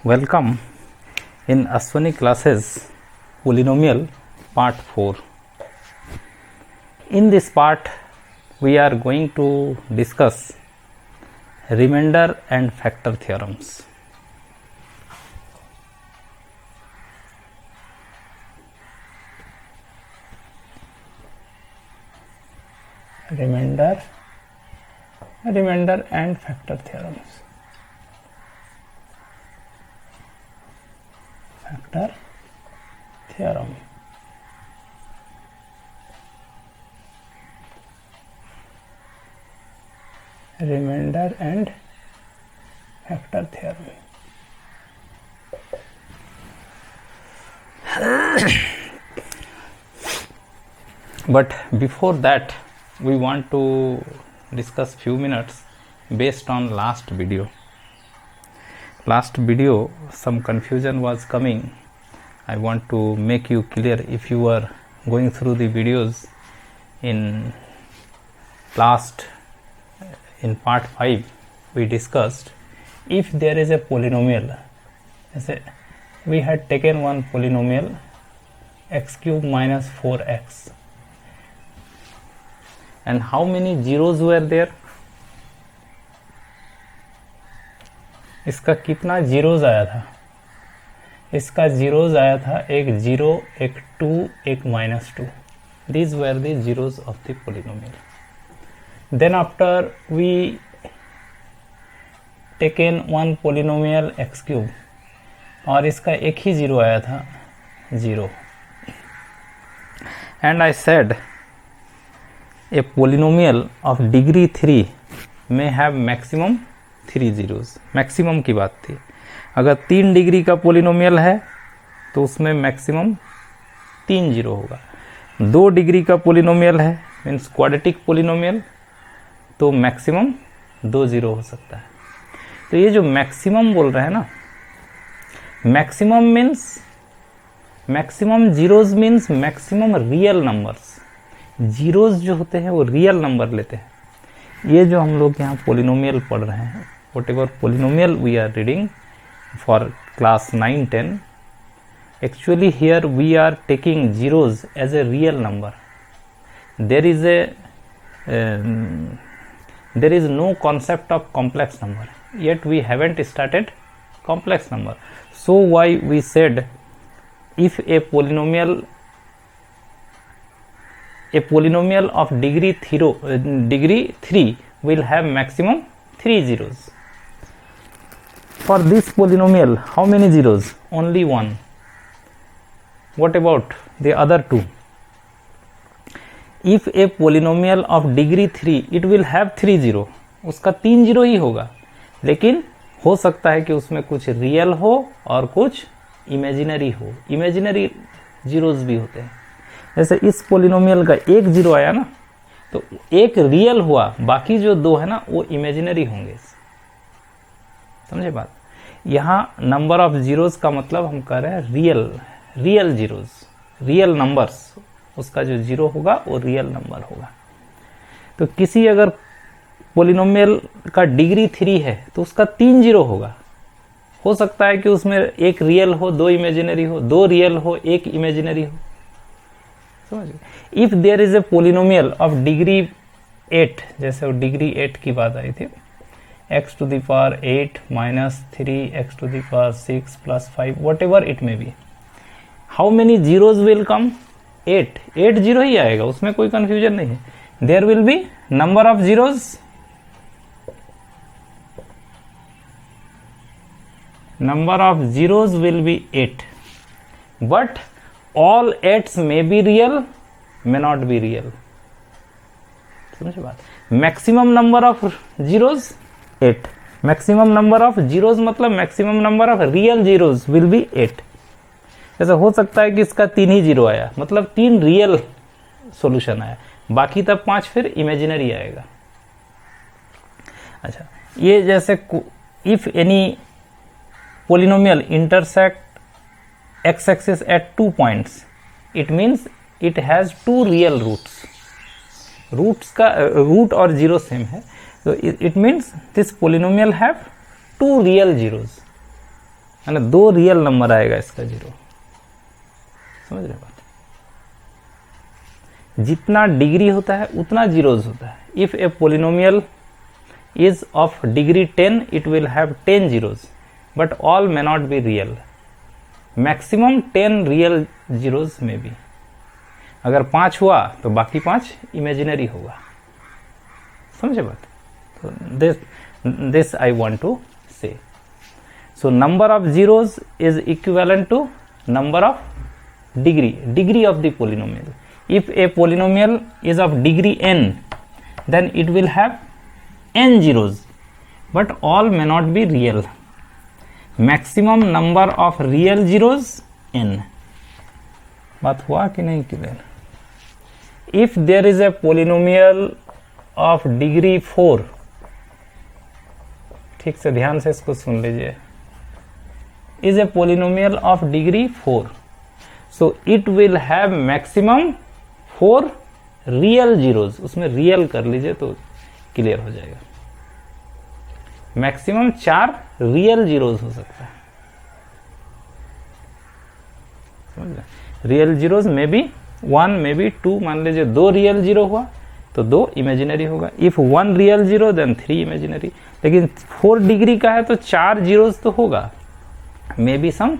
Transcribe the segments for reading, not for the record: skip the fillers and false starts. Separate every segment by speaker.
Speaker 1: Welcome in Ashwani classes polynomial part 4. In this part we are going to discuss remainder and factor theorems. Remainder and factor theorems. Factor theorem. Remainder and factor theorem. But before that, we want to discuss few minutes based on last video. Last video some confusion was coming. I want to make you clear. If you are going through the videos in part 5, we discussed if there is a polynomial. We had taken one polynomial x cube minus 4x, and how many zeros were there? इसका कितना zeros आया था? इसका zeros आया था एक 0, एक 2, एक -2. These were the zeros of the polynomial. Then after we taken one polynomial x cube और इसका एक ही जीरो आया था 0. And I said a polynomial of degree 3 may have maximum 3 zeros. Maximum की बात थी. अगर 3 डिग्री का पोलिनोमियल है तो उसमें मैक्सिमम 3 जीरो होगा. 2 डिग्री का पोलिनोमियल है मीन्स क्वाड्रेटिक पोलिनोमियल, तो मैक्सिमम 2 जीरो हो सकता है. तो ये जो मैक्सिमम बोल रहे हैं ना, maximum means maximum zeros means maximum real numbers. Zeros जो होते हैं वो रियल नंबर लेते हैं. ये जो हम लोग यहाँ पोलिनोमियल पढ़ रहे हैं, whatever polynomial we are reading for class 9-10, actually here we are taking zeros as a real number. There is no concept of complex number, yet we haven't started complex number. So why we said if a polynomial of degree 3 will have maximum 3 zeros. For this polynomial, how many zeros? Only 1. What about the other 2? If a polynomial of degree 3, it will have 3 zero. उसका 3 zero ही होगा, लेकिन हो सकता है कि उसमें कुछ real हो और कुछ इमेजिनरी हो. इमेजिनरी जीरोज भी होते हैं. जैसे इस पोलिनोमियल का 1 जीरो आया ना, तो एक रियल हुआ, बाकी जो 2 है ना वो इमेजिनरी होंगे. समझे बात? यहाँ नंबर ऑफ जीरोज का मतलब हम कह रहे हैं रियल जीरोज, रियल नंबर्स. उसका जो जीरो होगा वो रियल नंबर होगा. तो किसी अगर पोलिनोमियल का डिग्री 3 है तो उसका 3 जीरो होगा. हो सकता है कि उसमें एक रियल हो, 2 इमेजिनरी हो, 2 रियल हो, 1 इमेजिनरी हो. समझ? If there is a polynomial of degree 8, जैसे वो डिग्री 8 की बात आई थी, x to the power 8 minus 3 x to the power 6 plus 5, whatever it may be. How many zeros will come? 8 zero ही आएगा, उसमें कोई कंफ्यूजन नहीं है. There will be number of zeros. Number of zeros will be 8. But all 8s may be real, may not be real. समझे बात? Maximum number of zeros 8. Maximum number of zeros मतलब maximum number of real zeros will be 8. ऐसा हो सकता है कि इसका 3 ही zero आया, मतलब 3 रियल सॉल्यूशन आया, बाकी तब 5 फिर इमेजिनरी आएगा. अच्छा, ये जैसे if any polynomial intersect x axis at 2 points, it means it has 2 real roots. Roots का रूट और जीरो सेम है, तो it means this polynomial have 2 real zeros. है ना, 2 रियल नंबर आएगा इसका 0। समझ रहे बात? जितना डिग्री होता है उतना जीरोज होता है। If A polynomial is of degree 10 it will have 10 zeros but all may not be real, maximum 10 real zeros may be। अगर 5 हुआ तो बाकी 5 इमेजिनरी होगा। समझे बात? तो this I want to say। so number of zeros is equivalent to number of degree of the polynomial। if a polynomial is of degree n then it will have n zeros but all may not be real, maximum number of real zeros n। बात हुआ कि नहीं clear? if there is a polynomial of degree 4, ठीक से ध्यान से इसको सुन लीजिए, is a polynomial of degree 4 so it will have maximum 4 real zeros। उसमें रियल कर लीजिए तो क्लियर हो जाएगा। मैक्सिमम 4 रियल जीरोज हो सकता है। समझ गए? रियल जीरोज में भी 1 में भी 2, मान लीजिए 2 रियल जीरो हुआ तो 2 इमेजिनरी होगा। If 1 real zero then 3 imaginary. लेकिन 4 डिग्री का है तो 4 जीरोज तो होगा, may be some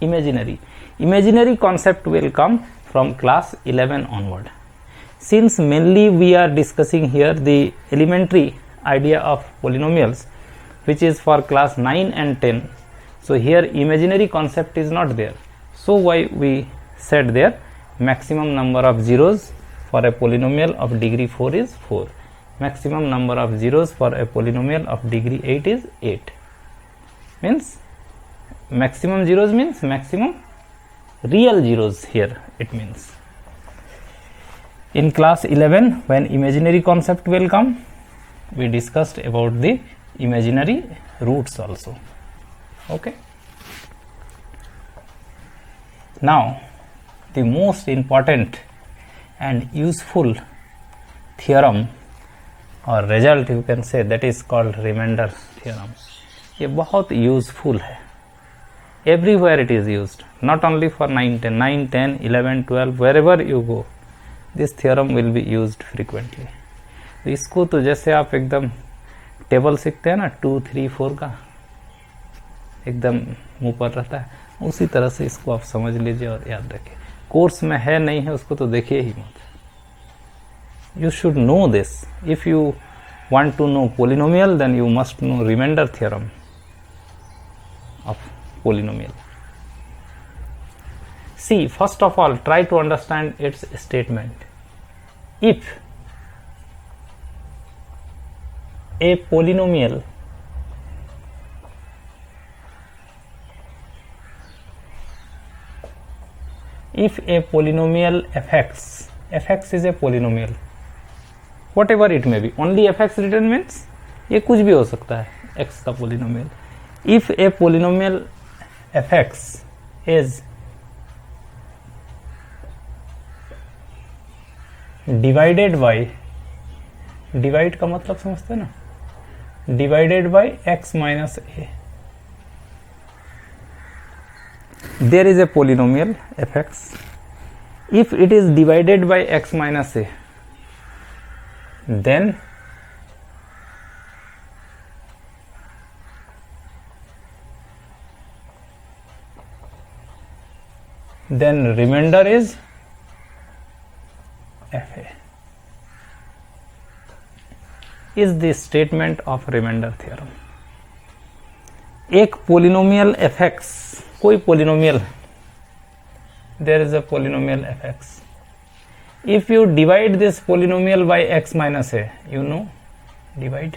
Speaker 1: imaginary. Imaginary concept will come from class 11 onward। Since mainly we are discussing here the elementary idea of polynomials which is for class 9 and 10, so here imaginary concept is not there, so why we said there maximum number of zeros for a polynomial of degree 4 is 4, maximum number of zeros for a polynomial of degree 8 is 8, means maximum zeros means maximum real zeros here it means। In class 11 when imaginary concept will come we discussed about the imaginary roots also। okay, now the most important and useful theorem or result you can say that is called remainder theorem। ये बहुत useful है, everywhere it is used, not only for 9 10 11 12 wherever you go this theorem will be used frequently। तो इसको तो जैसे आप एकदम table सीखते हैं ना 2 3 4 का, एकदम मुंह पर रहता है, उसी तरह से इसको आप समझ लीजिए और याद रखिए। कोर्स में है नहीं है उसको तो देखिए ही मत। You should know this. If you want to know polynomial then you must know remainder theorem of polynomial. See, first of all try to understand its statement। if a polynomial fx is a polynomial whatever it may be, only fx written means ये कुछ भी हो सकता है x का polynomial। if a polynomial fx is divided by, divide का मतलब समझते हैं ना, divided by x minus a, there is a polynomial fx। If it is divided by x minus a then remainder is fa is the statement of remainder theorem। एक polynomial fx, कोई polynomial, there is a polynomial fx, if you divide this polynomial by x minus a, you know divide,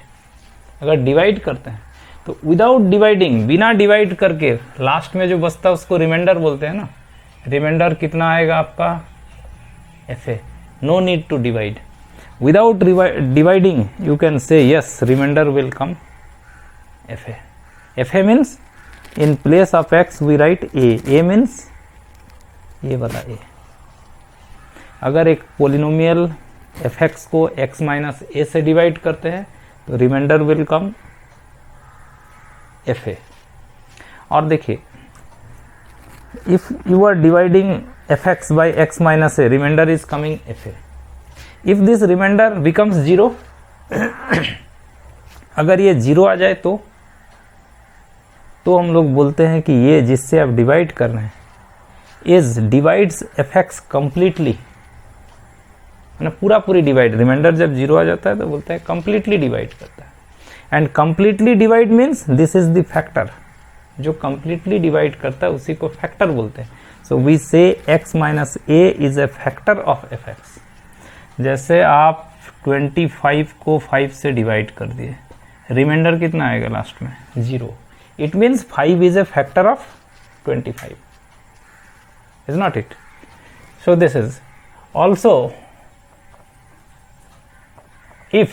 Speaker 1: अगर divide करते हैं तो without dividing, बिना divide करके last में जो बचता है उसको रिमाइंडर बोलते हैं ना। रिमाइंडर कितना आएगा आपका fa, no need to divide, without dividing you can say yes remainder will come fa। fa means in place of x we write a means ये वाला a। अगर एक पोलिनोमियल fx को x माइनस a से divide करते हैं तो reminder will come fa। और देखिए if you are dividing fx by x minus a, remainder is coming fa. if this remainder becomes 0 अगर ये 0 आ जाए तो हम लोग बोलते हैं कि ये जिससे आप डिवाइड कर रहे हैं इज डिवाइड्स fx कंप्लीटली, ना पूरी डिवाइड, रिमाइंडर जब 0 आ जाता है तो बोलते हैं कंप्लीटली डिवाइड करता है. And completely divide means this is the factor, जो कंप्लीटली डिवाइड करता है उसी को फैक्टर बोलते हैं. सो वी से x minus A is a factor of fx. जैसे आप 25 को 5 से डिवाइड कर दिए, रिमाइंडर कितना आएगा लास्ट में 0. It means 5 is a factor of 25, is not it? So this is also if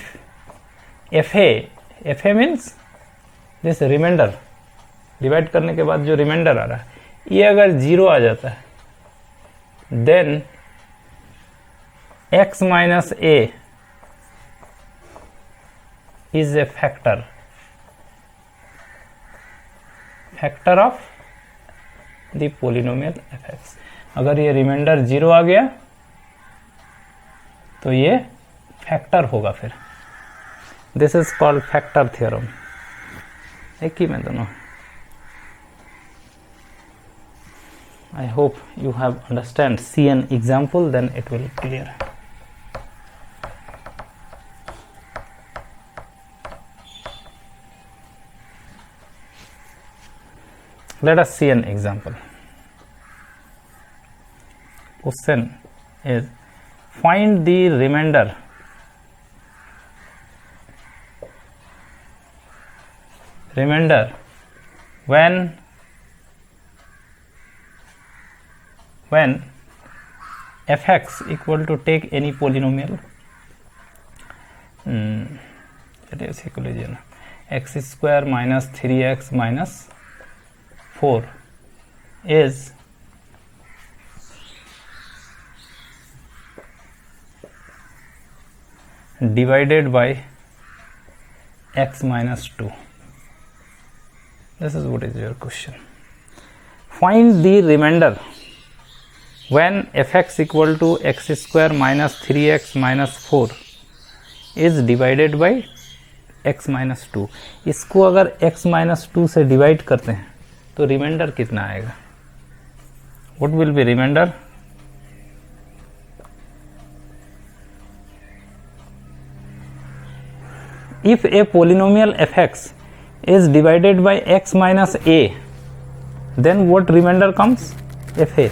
Speaker 1: fa means this remainder, divide करने के बाद जो रिमाइंडर आ रहा है ये अगर 0 आ जाता है then x minus a is a factor of the polynomial fx. अगर ये रिमाइंडर 0 आ गया तो ये फैक्टर होगा. फिर this is called factor theorem. एक ही में दोनों. I hope you have understand. See an example then it will clear. Let us see an example. Question is find the remainder when fx equal to take any polynomial, it is equation x square minus 3x minus 4 is divided by x minus 2. This is what is your question. Find the remainder when fx equal to x square minus 3x minus 4 is divided by x minus 2. इसको अगर x minus 2 से divide करते हैं तो reminder कितना आएगा? What will be remainder? If a polynomial fx is divided by x minus a, then what remainder comes? fa.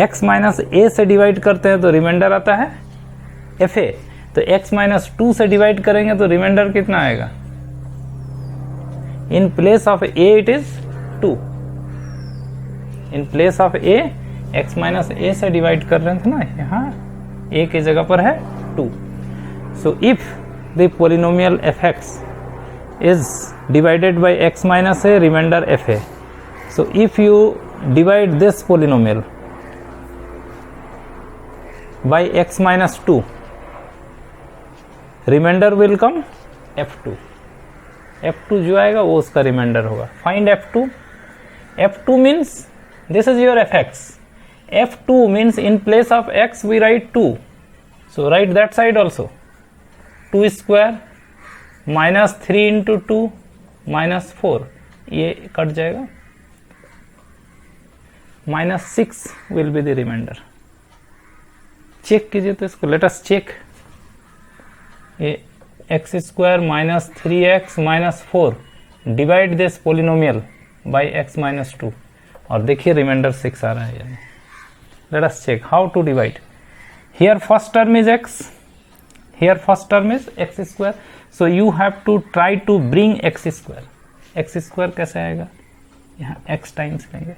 Speaker 1: x minus a से divide करते हैं तो रिमाइंडर आता है fa. तो x minus 2 से डिवाइड करेंगे तो रिमाइंडर कितना आएगा? इन place of a it is 2. In place of a x minus a से डिवाइड कर रहे थे ना, यहाँ a की जगह पर है 2. So if the polynomial fx is divided by x minus a, remainder fa. So if you divide this polynomial by x minus 2, remainder will come f2. f2 जो आएगा वो उसका रिमाइंडर होगा. Find f2. f2 means this is your fx. f2 means in place of x we write 2. So write that side also. 2 square minus 3 into 2 minus 4, ये cut जाएगा. Minus 6 will be the remainder. Check कीजिए तो इसको. Let us check. ये x square minus 3x minus 4 divide this polynomial by x minus 2 और देखिए remainder 6 आ रहा है यानी. Let us check how to divide. Here first term is x, here first term is x square, so you have to try to bring x square. x square कैसे आएगा? यहाँ x times लेंगे,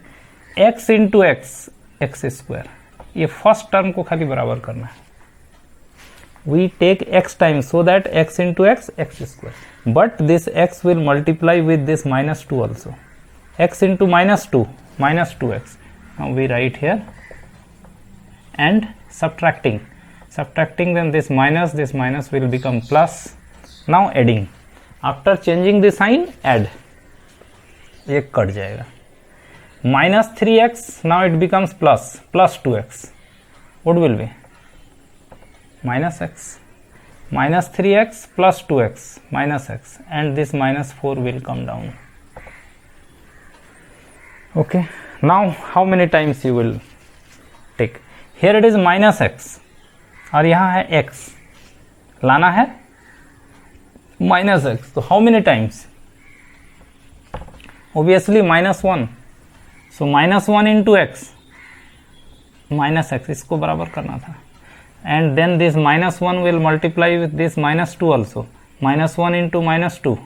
Speaker 1: x into x square. ये first term को खाली बराबर करना है. we take x times so that x into x square, but this x will multiply with this minus 2 also. X into minus 2 minus 2x. Now we write here and subtracting, then this minus will become plus. Now adding, after changing the sign add, ये cut जाएगा. minus 3x, now it becomes plus 2x. What will be? Minus x. Minus 3x plus 2x minus x, and this minus 4 will come down. Okay, now how many times you will take? Here it is minus x और यहाँ है x, लाना है minus x, तो how many times? Obviously minus 1, so minus 1 into x, minus x, इसको बराबर करना था, and then this minus 1 will multiply with this minus 2 also, minus 1 into minus 2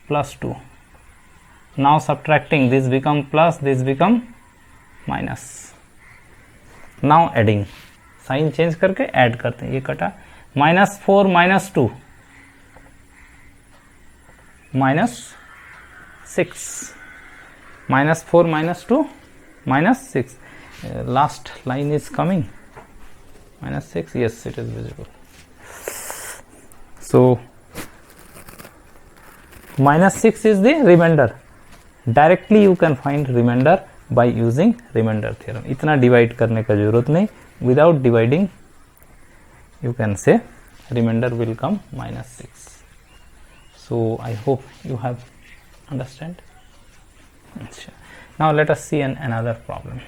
Speaker 1: plus 2. Now subtracting, this become plus, this become minus. Now adding, sign change करके add करते हैं, ये कटा, minus 4 minus 2 minus 6, minus 4 minus 2 minus 6. Last line is coming, minus 6, yes, it is visible. So minus 6 is the remainder. Directly you can find remainder by using remainder theorem. इतना divide करने का जरूरत नहीं, without dividing you can say remainder will come minus 6. So I hope you have understand. Now let us see another problem.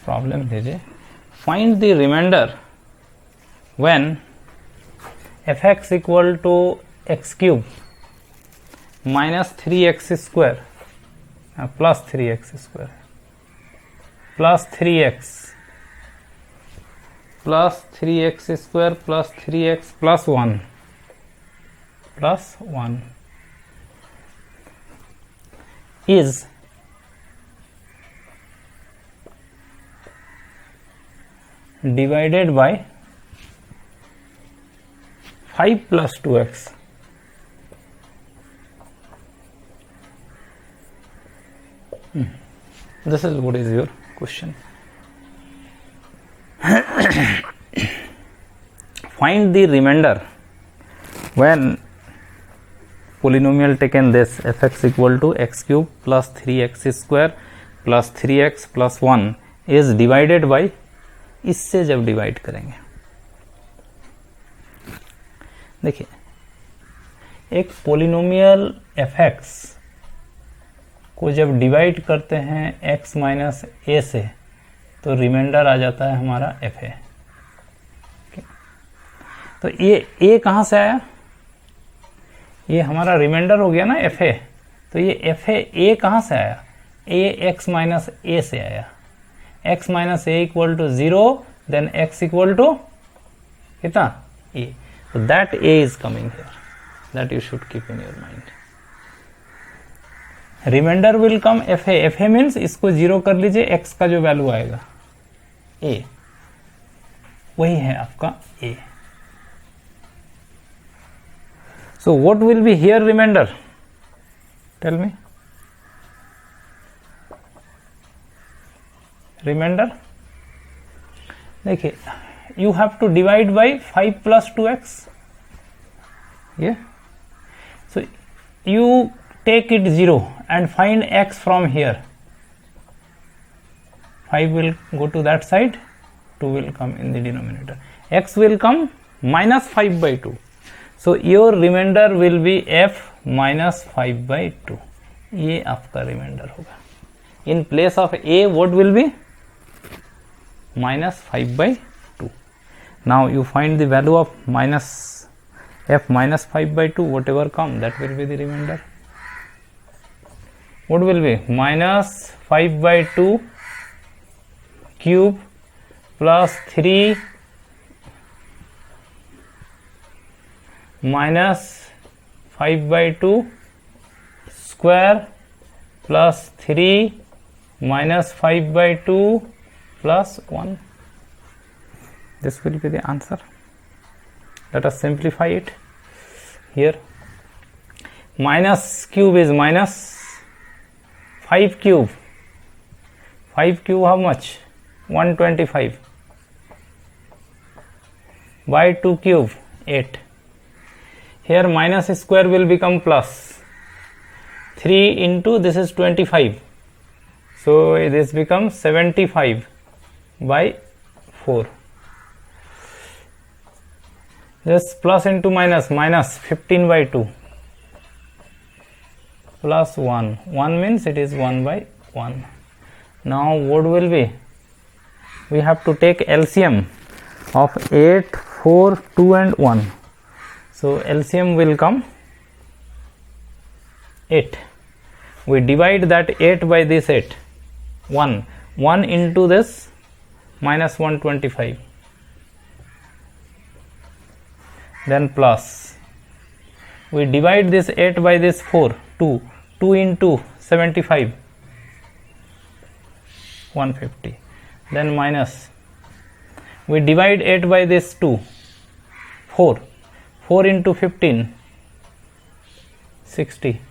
Speaker 1: Problem दीजिए, find the remainder when fx equal to x cube minus 3x square plus 3x square plus 3x plus 3x square plus 3x plus 1 is divided by 5 plus 2x. This is what is your question. Find the remainder when polynomial taken this fx equal to x cube plus 3x square plus 3x plus 1 is divided by, इससे जब divide करेंगे, देखिए एक polynomial fx को जब divide करते हैं x minus ए से, तो रिमाइंडर आ जाता है हमारा fa. तो ये a कहाँ से आया? ये हमारा रिमाइंडर हो गया ना fa. तो ये fa a कहाँ से आया? a x माइनस ए से आया. x minus a equal to 0, then x equal to कितना? a. So that a is coming here. That you should keep in your mind. Remainder will come fa. fa means इसको 0 कर लीजिए, x का जो value आएगा a, वही है आपका a. So what will be here remainder? Tell me. Remainder देखिए, you have to divide by 5 plus 2x. Yeah. So you take it 0 and find x from here. 5 will go to that side, 2 will come in the denominator. X will come minus 5 by 2. So your remainder will be f minus 5 by 2. ये आपका reminder होगा. In place of a, what will be? Minus 5 by 2. Now you find the value of minus f minus 5 by 2, whatever come, that will be the remainder. What will be? Minus 5 by 2 cube plus 3 minus 5 by 2 square plus 3 minus 5 by 2 plus 1. This will be the answer. Let us simplify it. Here minus cube is minus 5 cube. 5 cube how much? 125. By 2 cube 8. Here minus square will become plus. 3 into this is 25. So this becomes 75 by 4. Just plus into minus, minus 15 by 2 plus 1. 1 means it is 1 by 1. Now what will be? We have to take LCM of 8, 4, 2 and 1. So LCM will come 8. We divide that 8 by this 8. 1. 1 into this minus 125. Then plus. We divide this 8 by this 4. 2. 2 into 75. 150. Then minus. We divide 8 by this 2. 4. 4 into 15. 60.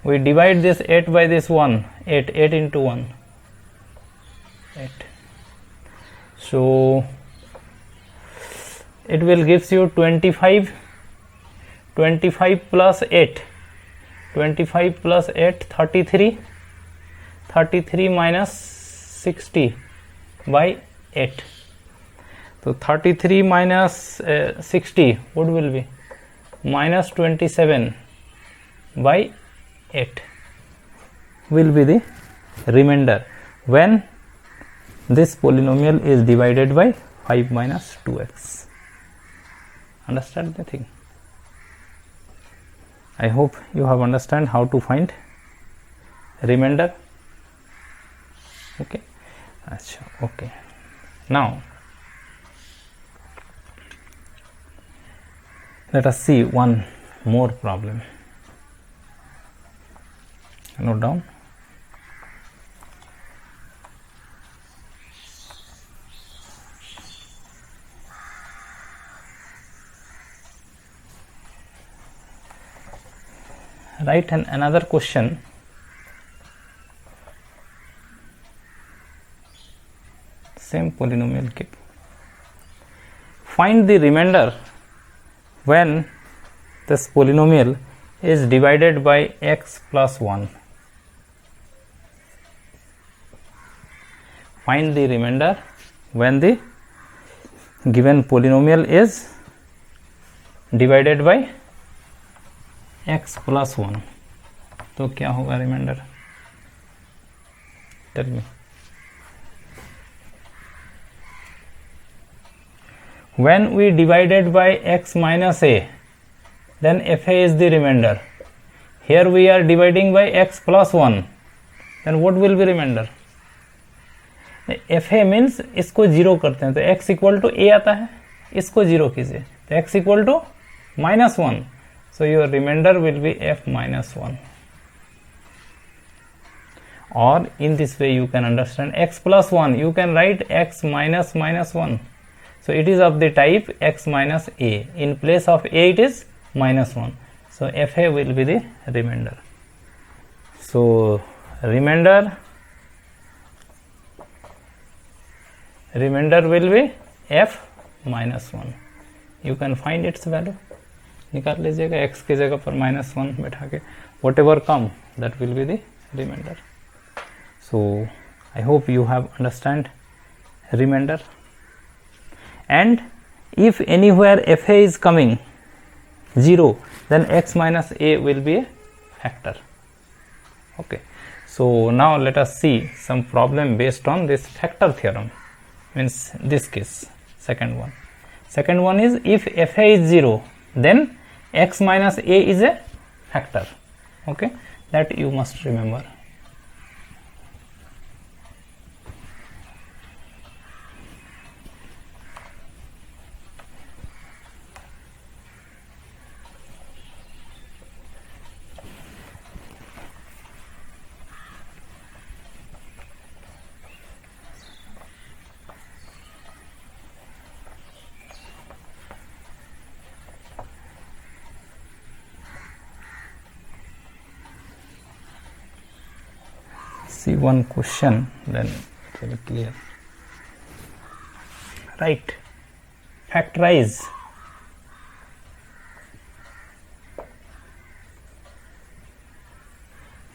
Speaker 1: We divide this 8 by this 1. 8. 8 into 1. 8. So it will gives you 25. 25 plus 8. 25 plus 8, 33. 33 minus 60 by 8. So 33 minus 60, what will be? Minus 27 by 8 will be the remainder when this polynomial is divided by 5 minus 2x. Understand the thing? I hope you have understand how to find remainder. Okay. Okay. Now let us see one more problem. Note down. Write another question. Same polynomial keep. Find the remainder when this polynomial is divided by x plus 1. Find the remainder when the given polynomial is divided by x plus 1. तो क्या होगा reminder? Tell me. When we divided by x minus a, then fa is the remainder. Here we are dividing by x plus 1. Then what will be remainder? fa means इसको zero करते हैं तो x equal to a आता है, इसको zero कीजिए तो x equal to minus 1. So your remainder will be f minus 1. Or in this way you can understand x plus 1. You can write x minus minus 1. So it is of the type x minus a. In place of a it is minus 1. So fa will be the remainder. So remainder will be f minus 1. You can find its value. निकाल लीजिएगा x की जगह पर minus 1 बैठा के whatever come that will be the remainder. So I hope you have understand remainder. And if anywhere fa is coming 0, then x minus a will be a factor. Okay. So now let us see some problem based on this factor theorem. Means this case, second one. Second one is if fa is 0, then x minus a is a factor. Okay, that you must remember. see one question, then it will be clear. Right, factorize.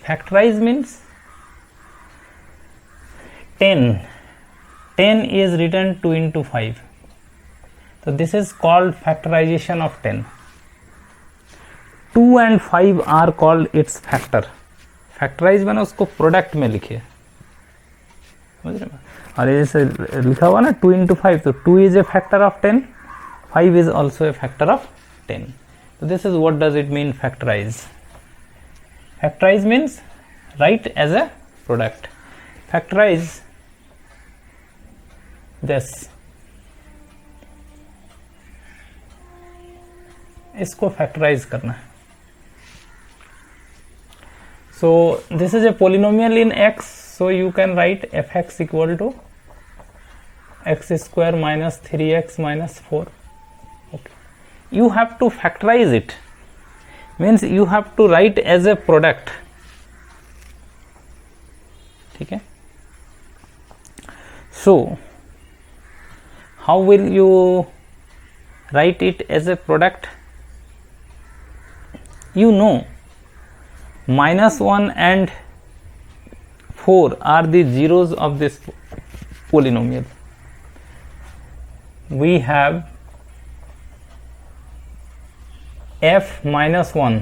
Speaker 1: Factorize means 10. 10 is written 2 into 5. So this is called factorization of 10. 2 and 5 are called its factor. Factorise मैंने उसको product में लिखे, समझ रहे हैं? और ये जैसे लिखा हुआ ना 2 into 5, तो 2 is a factor of 10, 5 is also a factor of 10. So this is what does it mean factorize. Factorize means write as a product. Factorize this. इसको फैक्टराइज करना है. So this is a polynomial in x, so you can write fx equal to x square minus 3x minus 4. Okay. You have to factorize it, means you have to write as a product. ठीक है? So how will you write it as a product? You know, -1 and 4 are the zeros of this polynomial. We have f minus 1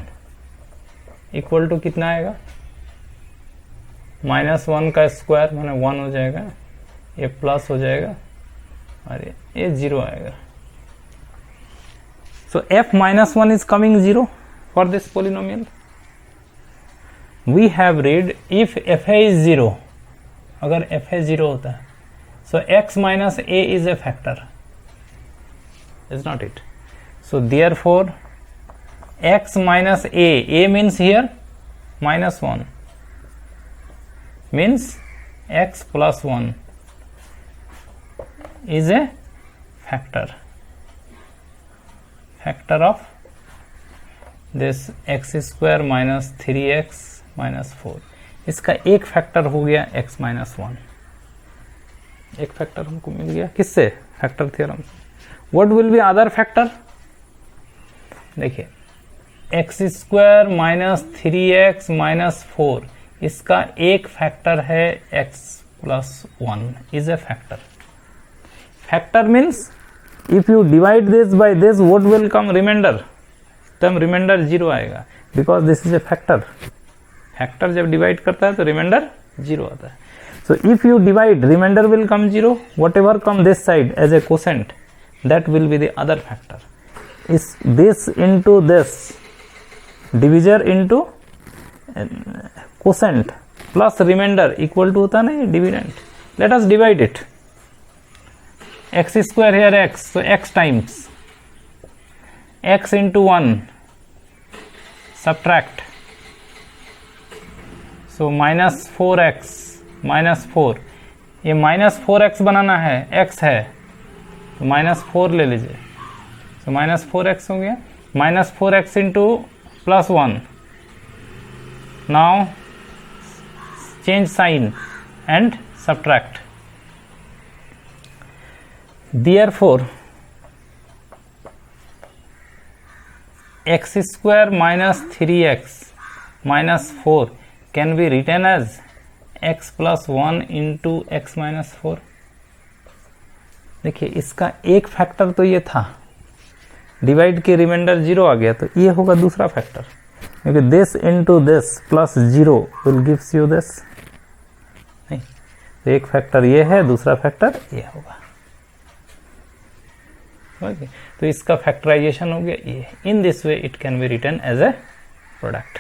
Speaker 1: equal to कितना आएगा? -1 का square माने 1 हो जाएगा, ये plus हो जाएगा और ये 0 आएगा. So f minus 1 is coming 0 for this polynomial. We have read if fa is 0, अगर fa 0 होता है, so x minus a is a factor, is not it? So therefore x minus a means here -1, means x plus 1 is a factor of this x square minus 3x minus 4. इसका एक factor हो गया x minus 1. एक factor हमको मिल गया किससे? Factor theorem से. What will be other factor? देखिए x square minus 3x minus 4, इसका एक फैक्टर है x plus 1 is a factor. Factor means if you divide this by this, what will come? Remainder. Term remainder 0 आएगा, because this is a factor. Factor जब divide करता है तो remainder 0 आता है. So if you divide, remainder will come 0, whatever come this side as a quotient, that will be the other factor. Is this into this, divisor into quotient plus remainder equal to होता ना dividend. Let us divide it. X square here x, so x times x into 1, subtract, so minus 4x minus 4, ये minus 4x बनाना है, x है तो minus 4 ले लीजिए, so minus 4x हो गया. minus 4x into plus 1, now change sign and subtract. Therefore x square minus 3x minus 4 can be written as x plus 1 into x minus 4. देखिए इसका एक फैक्टर तो ये था, डिवाइड के रिमाइंडर 0 आ गया, तो ये होगा दूसरा फैक्टर, क्योंकि this into this plus 0 will gives you this. नहीं, तो एक फैक्टर ये है, दूसरा फैक्टर ये होगा. Okay. तो इसका फैक्टराइजेशन हो गया ये. In this way it can be written as a product.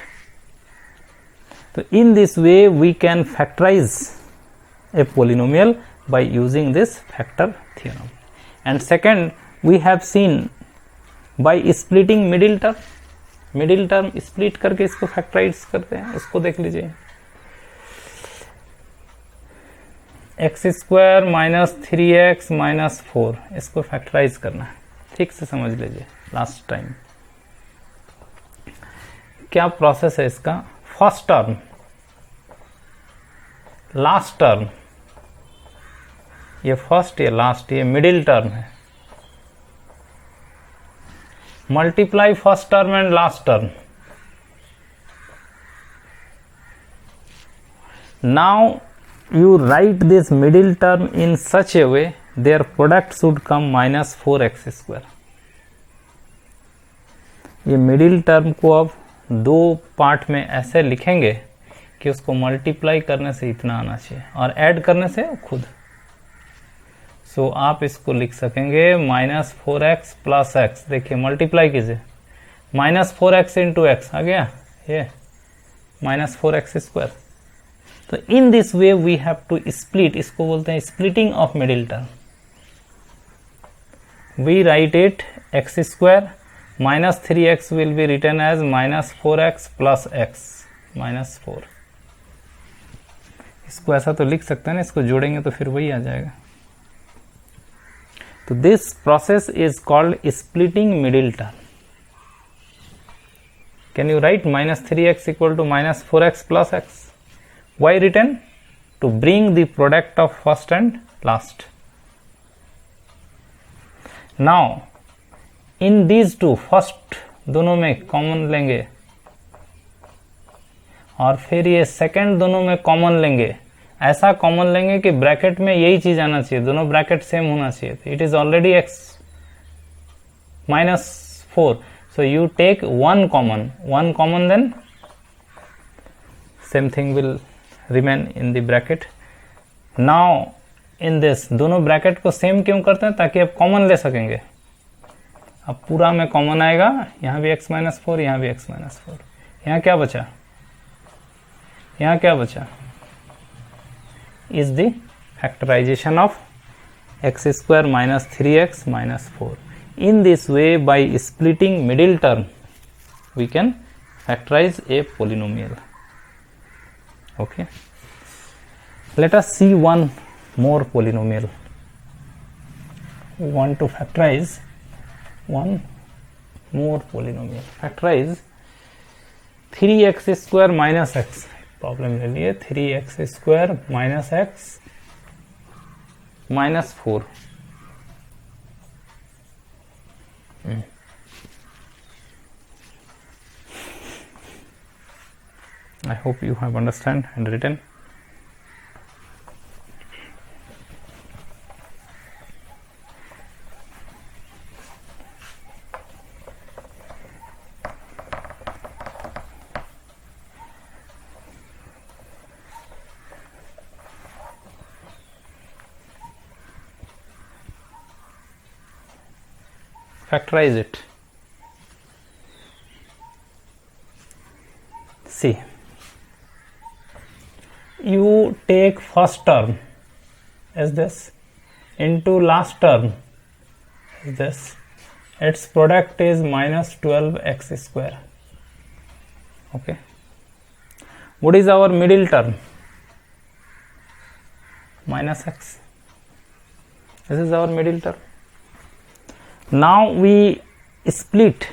Speaker 1: तो in this way we can factorise a polynomial by using this factor theorem. And second, we have seen by splitting middle term. Middle term split करके इसको factorise करते हैं, उसको देख लीजिए. X square minus 3x minus 4, इसको factorise करना है. ठीक से समझ लीजिए. लास्ट टाइम क्या प्रोसेस है इसका? फर्स्ट टर्म लास्ट टर्म, ये फर्स्ट, ये लास्ट, ये मिडिल टर्म है, multiply first term and last term. Now you write this middle term in such a way their product should come minus 4x square. ये middle term को अब दो part में ऐसे लिखेंगे कि उसको मल्टीप्लाई करने से इतना आना चाहिए और ऐड करने से खुद. सो आप इसको लिख सकेंगे माइनस 4x प्लस एक्स. देखिए मल्टीप्लाई कीजिए, माइनस 4x इंटू एक्स आ गया, ये माइनस 4x स्क्वायर. तो in this way we have to split, इसको बोलते हैं splitting of middle term. We write it x square minus 3x will be written as minus 4x plus x minus 4. इसको ऐसा तो लिख सकते हैं ना, इसको जोड़ेंगे तो फिर वही आ जाएगा. तो this process is called splitting middle term. Can you write minus 3x equal to minus 4x plus x? Why written? To bring the product of first and last. Now in these two, first दोनों में common लेंगे और फिर ये second दोनों में common लेंगे. ऐसा कॉमन लेंगे कि ब्रैकेट में यही चीज आना चाहिए, दोनों ब्रैकेट सेम होना चाहिए. It is already x minus 4, so you take one common, then same thing will remain in the bracket. Now in this, दोनों ब्रैकेट को सेम क्यों करते हैं? ताकि आप कॉमन ले सकेंगे. अब पूरा में कॉमन आएगा, यहाँ भी x माइनस 4, यहाँ भी x माइनस 4. यहाँ क्या बचा? यहाँ क्या बचा? is the factorization of x square minus 3x minus 4. In this way, by splitting middle term, we can factorize a polynomial. Okay, let us see one more polynomial. We want to factorize one more polynomial. Factorize 3x square minus x. Problem ले लिए, 3x square minus x minus 4. I hope you have understand and written. Factorize it. See, you take first term as this into last term as this. Its product is minus 12x square. Okay. What is our middle term? Minus x. This is our middle term. Now we split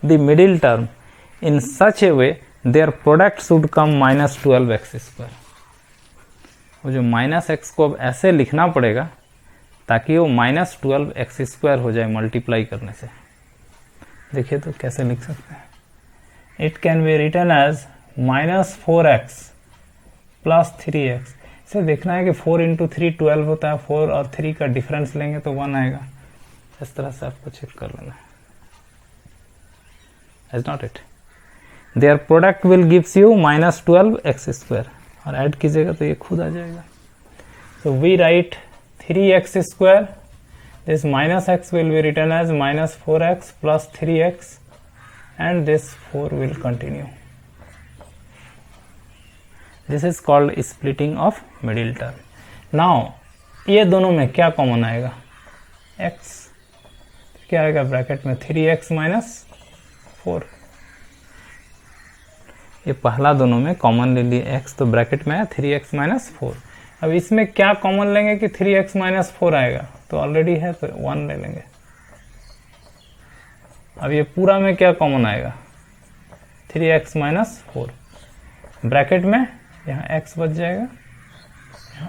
Speaker 1: the middle term in such a way their product should come minus 12x square. वो जो minus x को अब ऐसे लिखना पड़ेगा ताकि वो minus 12x square हो जाए मल्टीप्लाई करने से. देखिए तो कैसे लिख सकते हैं. It can be written as minus 4x plus 3x. इसे देखना है कि 4 इंटू 3 12 होता है. 4 और 3 का डिफरेंस लेंगे तो 1 आएगा. इस तरह से आपको चेक कर लेना है. Is not it. Their product will gives you minus 12x square और ऐड कीजिएगा तो ये खुद आ जाएगा. So we write 3x square. This minus x will be written as minus 4x plus 3x and this 4 will continue. This is called splitting of middle term. Now ये दोनों में क्या कॉमन आएगा? x. क्या आएगा ब्रैकेट में? 3x minus 4. ये पहला दोनों में कॉमन ले लिए x, तो ब्रैकेट में है 3x माइनस 4. अब इसमें क्या कॉमन लेंगे कि 3x माइनस 4 आएगा? तो ऑलरेडी है तो 1 ले लेंगे. अब ये पूरा में क्या कॉमन आएगा? 3x minus 4. ब्रैकेट में यहाँ x बच जाएगा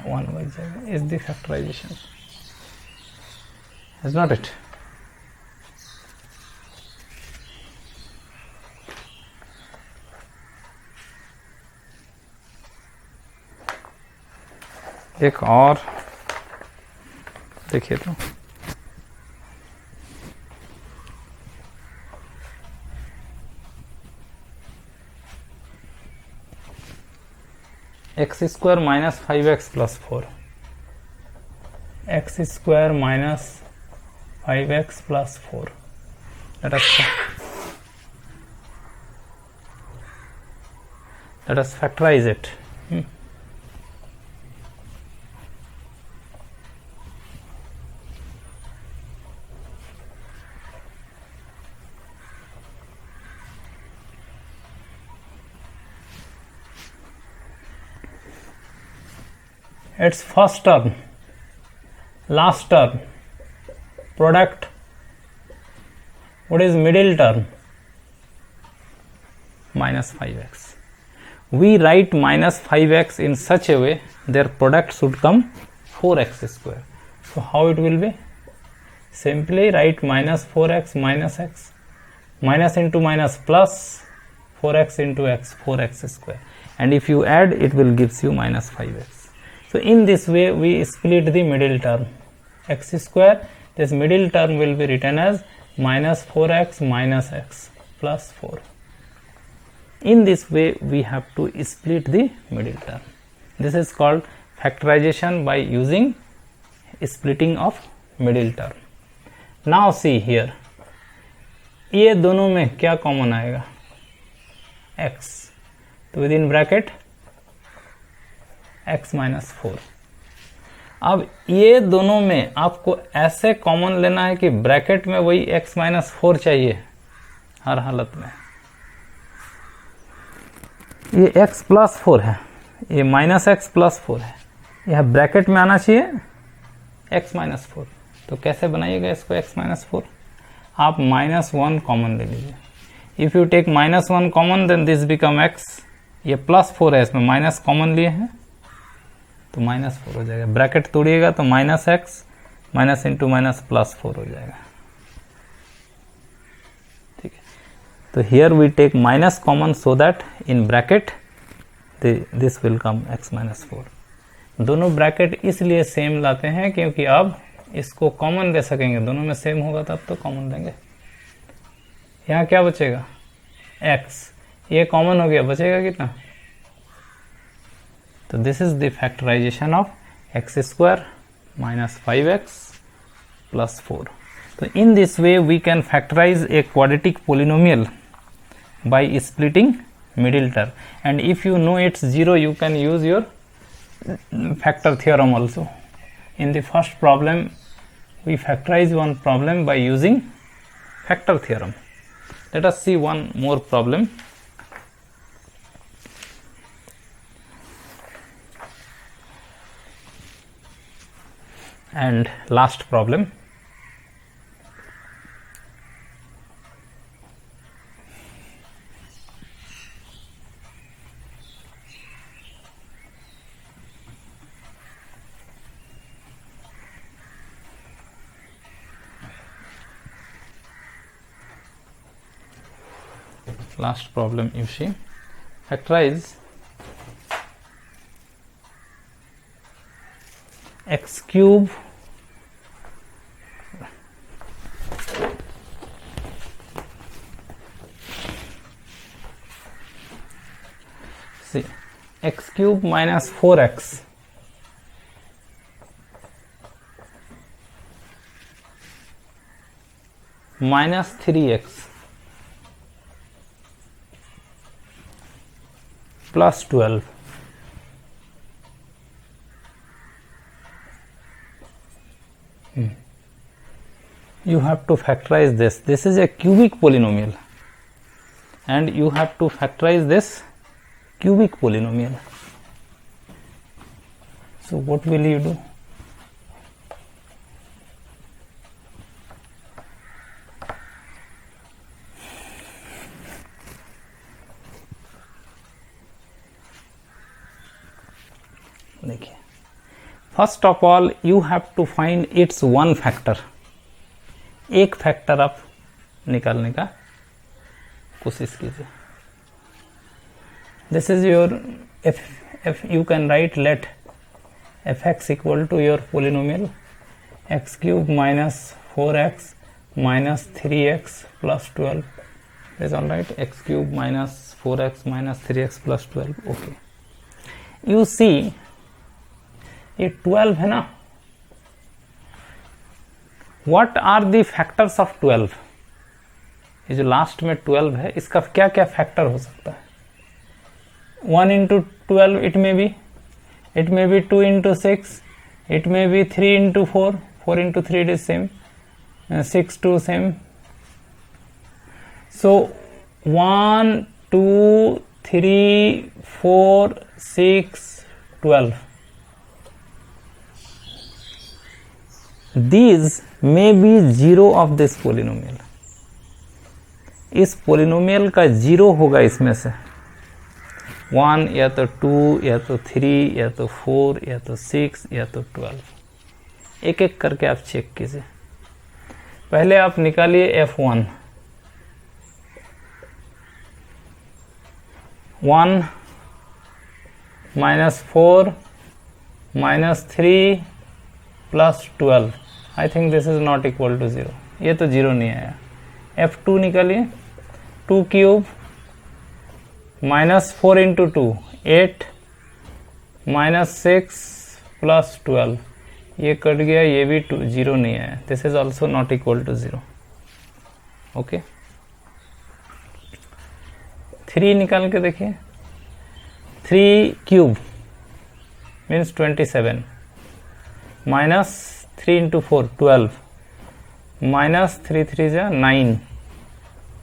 Speaker 1: 1 बच जाएगा, is the factorisation, is not it? एक और देखिए तो, x square minus 5x plus 4, x square minus 5x plus 4, let us factorize it. Its first term, last term, product, what is middle term? Minus 5x. We write minus 5x in such a way their product should come 4x square. So how it will be? Simply write minus 4x minus x, minus into minus plus 4x into x, 4x square, and if you add it will gives you minus 5x. So in this way we split the middle term, x square, this middle term will be written as minus 4x minus x plus 4. In this way we have to split the middle term. This is called factorization by using splitting of middle term. Now see here, ये दोनों में क्या common आएगा? x, तो with in bracket x minus 4. अब ये दोनों में आपको ऐसे कॉमन लेना है कि ब्रैकेट में वही x माइनस 4 चाहिए हर हालत में. ये x प्लस 4 है, ये माइनस x प्लस 4 है, यह ब्रैकेट में आना चाहिए x माइनस 4. तो कैसे बनाइएगा इसको x माइनस 4? आप माइनस 1 कॉमन ले लीजिए. If you take minus 1 common then this become x. ये प्लस 4 है, इसमें माइनस कॉमन लिए हैं तो माइनस 4 हो जाएगा. ब्रैकेट तोड़िएगा तो minus x minus into minus plus 4 हो जाएगा. ठीक है, तो here we take minus common so that in bracket this will come x minus 4. दोनों ब्रैकेट इसलिए सेम लाते हैं क्योंकि अब इसको कॉमन ले सकेंगे, दोनों में सेम होगा तब तो कॉमन लेंगे. यहाँ क्या बचेगा? x. ये कॉमन हो गया, बचेगा कितना? तो this is the factorisation of x square minus 5x plus 4. तो in this way we can factorise a quadratic polynomial by splitting middle term, and if you know its zero you can use your factor theorem also. In the first problem we factorize one problem by using factor theorem. Let us see one more problem. And last problem. Last problem, you see, factorize x cube see x cube minus 4x minus 3x plus 12. You have to factorize this. This is a cubic polynomial and you have to factorize this cubic polynomial. So what will you do? देखिए first of all you have to find its one factor, एक factor आप निकालने का कोशिश कीजिए. This is your if you can write let fx equal to your polynomial x cube minus 4x minus 3x plus 12 is all right. X cube minus 4x minus 3x plus 12. okay, you see ये 12 है ना. what are the factors of 12? ये जो last में 12 है इसका क्या क्या फैक्टर हो सकता है. 1 into 12 it may be 2 into 6, it may be 3 into 4, 4 into 3 it is same, 6 2 same. So 1 2 3 4 6 12, these may be zero of this polynomial. इस पोलिनोमियल का जीरो होगा इसमें से 1 या तो 2 या तो 3 या तो 4 या तो 6 या तो 12. एक एक करके आप चेक कीजिए. पहले आप निकालिए f1. 1 minus 4 minus 3 plus 12. I think this is not equal to 0. ये तो 0 नहीं आया. f2 निकालिए. 2 cube minus 4 into 2 8 minus 6 plus 12. ये कट गया, ये भी 0 नहीं आया. This is also not equal to 0. Okay, 3 निकाल के देखिए. 3 cube means 27 minus 3 into 4 12 minus 3 3 जा 9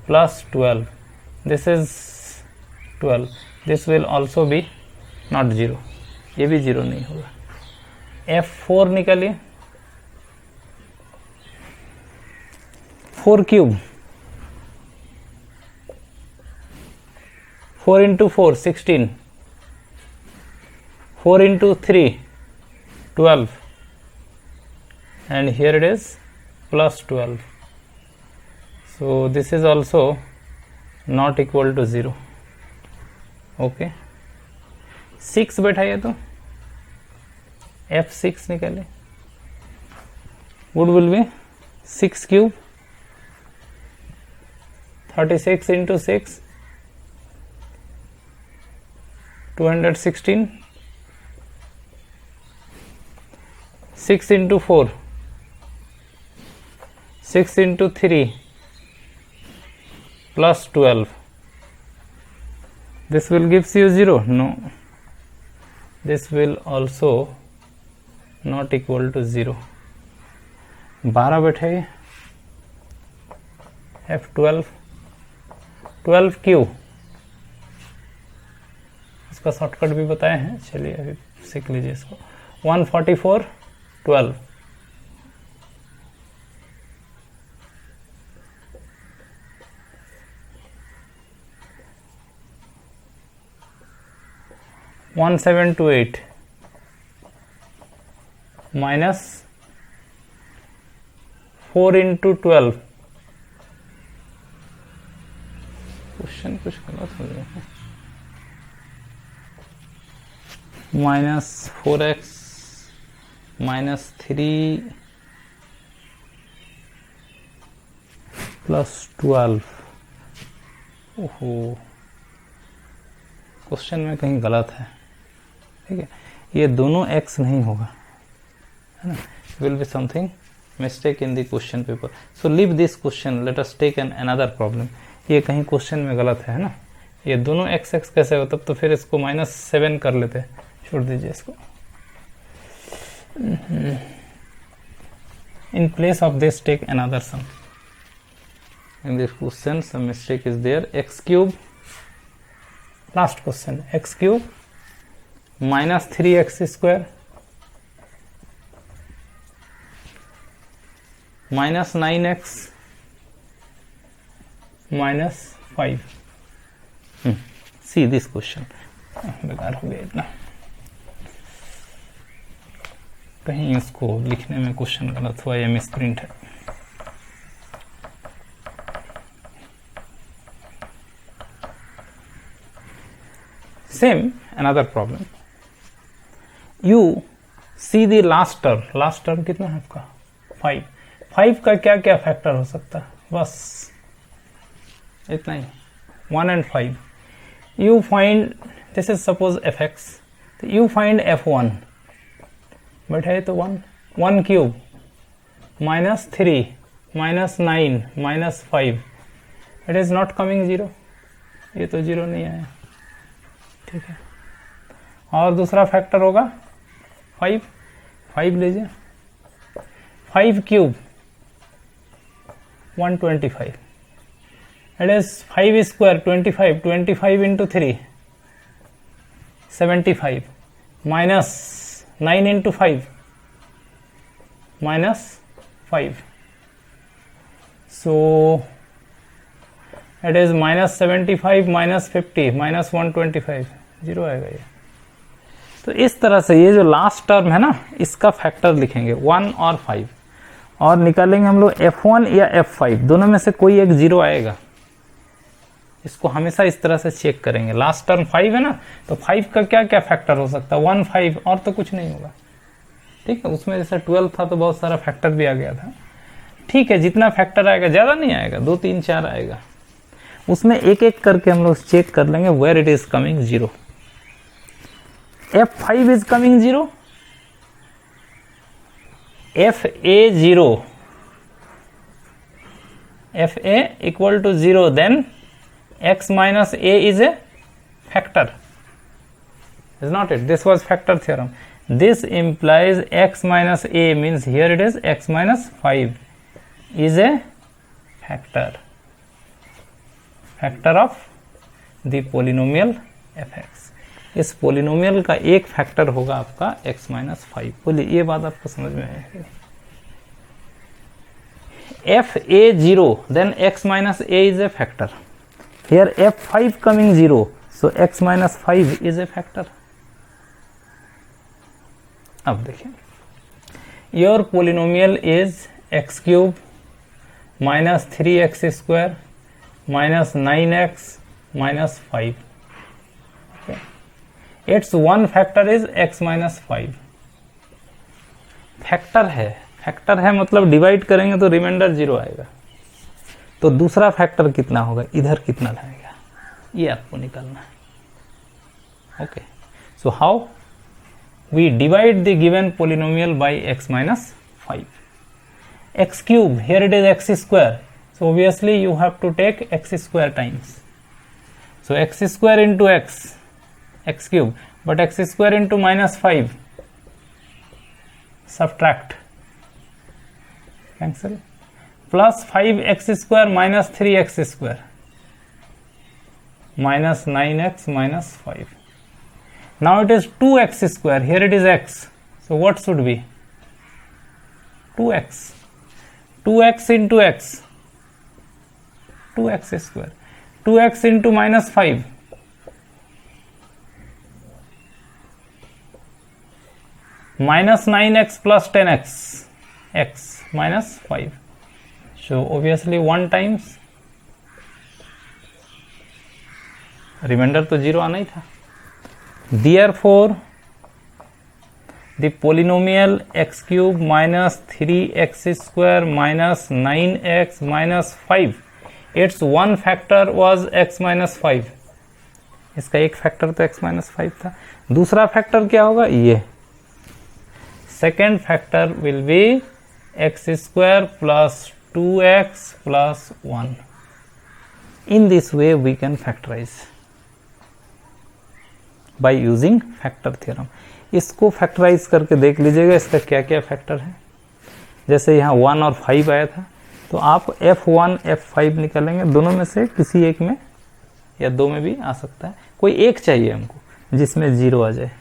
Speaker 1: plus 12. this is 12. this will also be not 0. ये भी 0 नहीं होगा. f4 निकालिए. 4 cube 4 into 4 16, 4 into 3 12, and here it is plus 12. so this is also not equal to 0. Okay, 6 बैठाइए तो f6 निकाले. Would will be 6 cube 36 into 6 216. 6 into 4 6 into 3 plus 12. This will gives you 0. No, this will also not equal to 0. 12 बैठाइए. f12 12 Q. इसका shortcut भी बताए हैं, चलिए अभी सीख लीजिए इसको. 144 12. One 728 minus 4 into 12. क्वेश्चन कुछ गलत हो गया है. minus 4x minus 3 plus 12. ओहो, क्वेश्चन में कहीं गलत है. ठीक है, ये दोनों x नहीं होगा, है ना. Will be something mistake in the question paper. So leave this question, let us take an another problem. ये कहीं क्वेश्चन में गलत है ना. ये दोनों x x कैसे हो, तब तो फिर इसको -7 कर लेते. छोड़ दीजिए इसको. In place of this take another sum. In this question some mistake is there. x cube, last question, x cube minus 3x square minus 9x minus 5. See this question. बेकार हो गया इतना. कहीं इसको लिखने में क्वेश्चन गलत हुआ या मिसप्रिंट है। Same another problem, you see the last term कितना है आपका 5, 5 का क्या क्या फैक्टर हो सकता है, बस इतना ही 1 and 5। You find this is suppose fx, तो यू फाइंड f1, बट है तो 1 cube -3 -9 -5, it is not coming 0, ये तो 0 नहीं आया, ठीक है। और दूसरा फैक्टर होगा 5 लीजिए, 5 cube 125, it is 5 square 25 into 3 75 minus 9 into 5 minus 5, so it is -75 -50 -125, 0 आएगा ये। तो इस तरह से ये जो लास्ट टर्म है ना, इसका फैक्टर लिखेंगे 1 और 5, और निकालेंगे हम लोग f1 या f5, दोनों में से कोई एक 0 आएगा। इसको हमेशा इस तरह से चेक करेंगे। लास्ट टर्म 5 है ना, तो 5 का क्या क्या फैक्टर हो सकता है, 1 5, और तो कुछ नहीं होगा, ठीक है। उसमें जैसे 12 था तो बहुत सारा फैक्टर भी आ गया था, ठीक है। जितना फैक्टर आएगा ज़्यादा नहीं आएगा, 2 3 4 आएगा, उसमें एक एक करके हम लोग चेक कर लेंगे where it is coming 0। f5 is coming 0, fa 0, fa equal to 0, then x minus a is a factor, is not it? This was factor theorem. This implies x minus a means here it is x minus 5 is a factor of the polynomial fx। इस polynomial का एक factor होगा आपका x minus 5। बोलिए ये बात आपको समझ में आएगी। fa0 then x minus a is a factor, here f5 coming 0, so x minus 5 is a factor। अब देखिए, your polynomial is x cube minus 3x square minus 9x minus 5, its one factor is x minus 5। Factor है मतलब divide करेंगे तो remainder 0 आएगा, तो दूसरा factor कितना होगा, इधर कितना लाएगा, ये आपको निकालना है। Okay, so how we divide the given polynomial by x minus 5। x cube, here it is x square, so obviously you have to take x square times, so x square into x cube, but x square into minus 5, subtract, cancel, plus 5x square minus 3x square minus 9x minus 5, now it is 2x square, here it is x, so what should be 2x into x, 2x square, 2x into minus 5, minus 9x plus 10x, x minus 5, so obviously 1 times, reminder तो 0 आना ही था। Therefore the polynomial x cube minus 3x square minus 9x minus 5, its one factor was x minus 5। इसका एक factor तो x minus 5 था, दूसरा factor क्या होगा, ये second factor will be x square plus 2x plus 1। In this way we can factorize by using factor theorem। इसको factorise करके देख लीजिएगा इसका क्या क्या फैक्टर है। जैसे यहाँ 1 और 5 आया था, तो आप f1 f5 निकालेंगे, दोनों में से किसी एक में या 2 में भी आ सकता है, कोई एक चाहिए हमको जिसमें 0 आ जाए।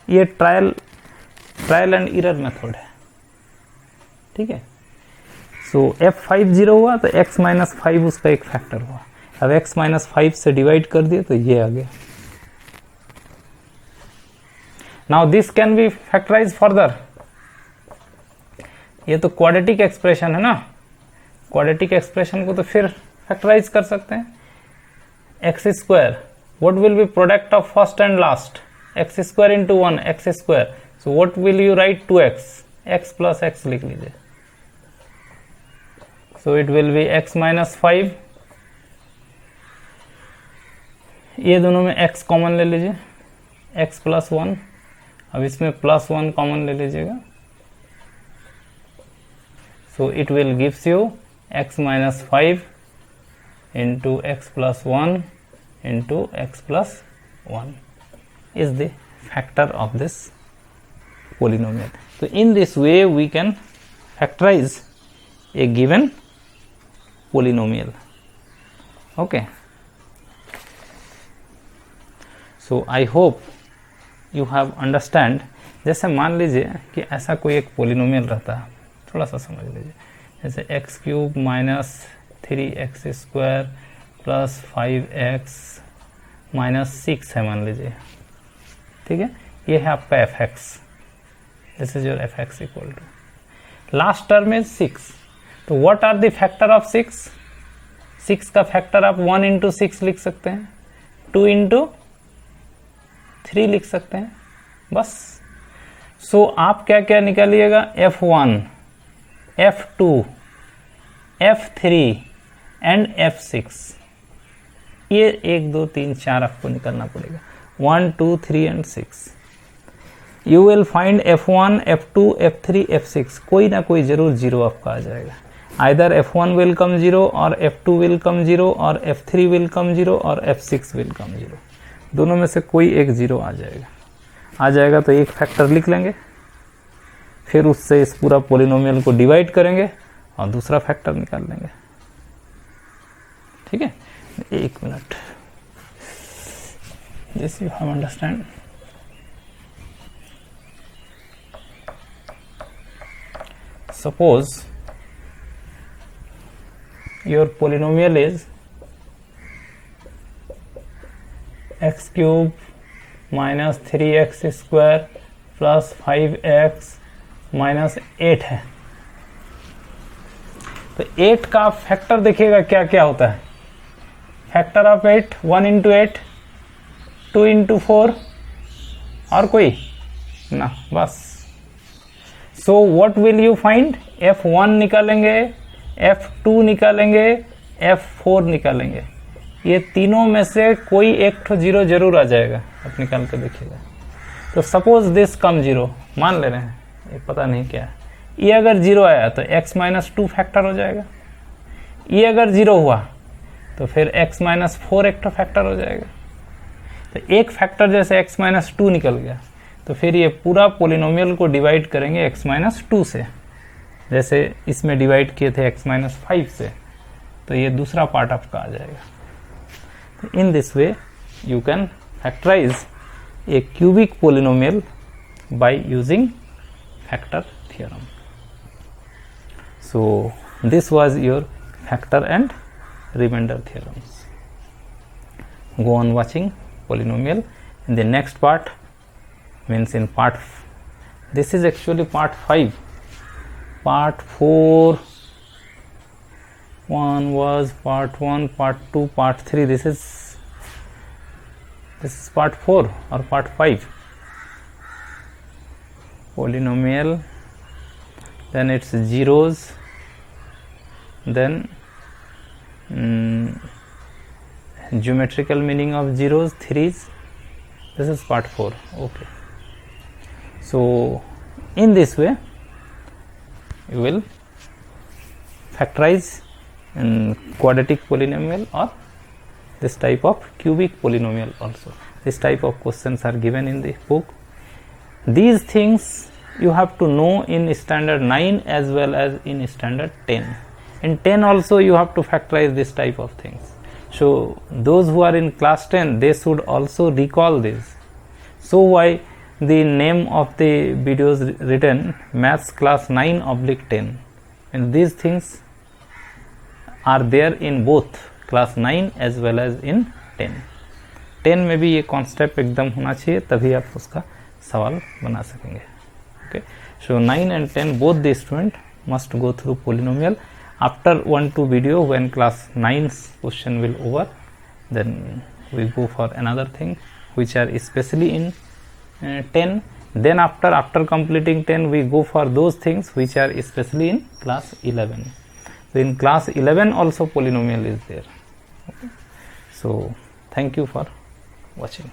Speaker 1: ये ट्रायल एंड एरर मेथड है, ठीक है। सो f5 0 हुआ तो x माइनस 5 उसका एक फैक्टर हुआ, अब x माइनस 5 से डिवाइड कर दिया तो ये आ गया। Now this can be factorise further, ये तो क्वाड्रेटिक एक्सप्रेशन है ना, क्वाड्रेटिक एक्सप्रेशन को तो फिर फैक्टराइज कर सकते हैं। X square, what will be product of first and last, x square into 1 x square, so what will you right 2x, x plus x लिख लीजिए, so it will be x minus 5, ये दोनों में x common ले लीजिए, x plus 1, अब इसमें plus 1 common ले लीजिएगा, so it will gives you x minus 5 into x plus 1 into x plus 1 is the factor of this polynomial. So in this way we can factorize a given polynomial. Okay, so I hope you have understand. जैसे मान लीजिए कि ऐसा कोई एक polynomial रहता है, थोड़ा सा समझ लीजिए, जैसे x cube minus 3x square plus 5x minus 6 है मान लीजिए, ठीक है, ये है आपका f x, this is your f x equal to last term is 6, तो what are the factor of 6, 6 का फैक्टर आप 1 इंटू 6 लिख सकते हैं, 2 इंटू 3 लिख सकते हैं बस। सो आप क्या क्या निकालिएगा, F1, F2, F3 and F6, ये 1 2 3 4 आपको निकालना पड़ेगा, 1 2 3 and 6। You will find F1, F2, F3, F6, कोई ना कोई जरूर जीरो आपका आ जाएगा, either F1 will come zero और F2 विल कम जीरो और F3 विल कम जीरो और F6 विल कम जीरो, दोनों में से कोई एक जीरो आ जाएगा तो एक फैक्टर लिख लेंगे, फिर उससे इस पूरा पोलिनोमियल को डिवाइड करेंगे और दूसरा फैक्टर निकाल लेंगे, ठीक है। 1 minute, this you have understand. Suppose your polynomial is x cube minus 3x square plus 5x minus 8 है, तो 8 का फैक्टर देखिएगा क्या क्या होता है, फैक्टर ऑफ 8 1 इंटू 8, 2 इंटू 4 और कोई ना, बस। So what will you find, F1 निकालेंगे, F2 निकालेंगे, F4 निकालेंगे, ये तीनों में से कोई एक तो जीरो जरूर आ जाएगा, आप निकाल के देखिएगा। तो सपोज दिस कम जीरो मान ले रहे हैं, ये पता नहीं क्या है, ये अगर जीरो आया तो x माइनस 2 फैक्टर हो जाएगा, ये अगर जीरो हुआ तो फिर x माइनस 4 एक तो फैक्टर हो जाएगा, तो एक फैक्टर जैसे x माइनस 2 निकल गया, तो फिर ये पूरा पोलिनोमियल को डिवाइड करेंगे x माइनस 2 से, जैसे इसमें डिवाइड किए थे x माइनस 5 से, तो ये दूसरा पार्ट आपका आ जाएगा। In this way you can factorize a cubic polynomial by using factor theorem. So this was your factor and remainder theorems. Go on watching polynomial. In the next part, means in part, this is actually part 5. Part 4 one was part 1, part 2, part 3, this is part 4 or part 5, polynomial, then its zeros, then geometrical meaning of zeros, threes, this is part 4. Okay, so in this way you will factorize in quadratic polynomial or this type of cubic polynomial also. This type of questions are given in the book. These things you have to know in standard 9 as well as in standard 10. In 10 also you have to factorize this type of things. So those who are in class 10, they should also recall this. So why the name of the video is written Maths class 9/10, and these things are there in both class 9 as well as in 10. 10 में भी ये concept एकदम होना चाहिए, तभी आप उसका सवाल बना सकेंगे. Okay, so 9 and 10 both the student must go through polynomial. After 1-2 video, when class 9's question will over, then we go for another thing which are especially in 10. Then after completing 10, we go for those things which are especially in class 11. So in class 11 also polynomial is there. Okay. So thank you for watching.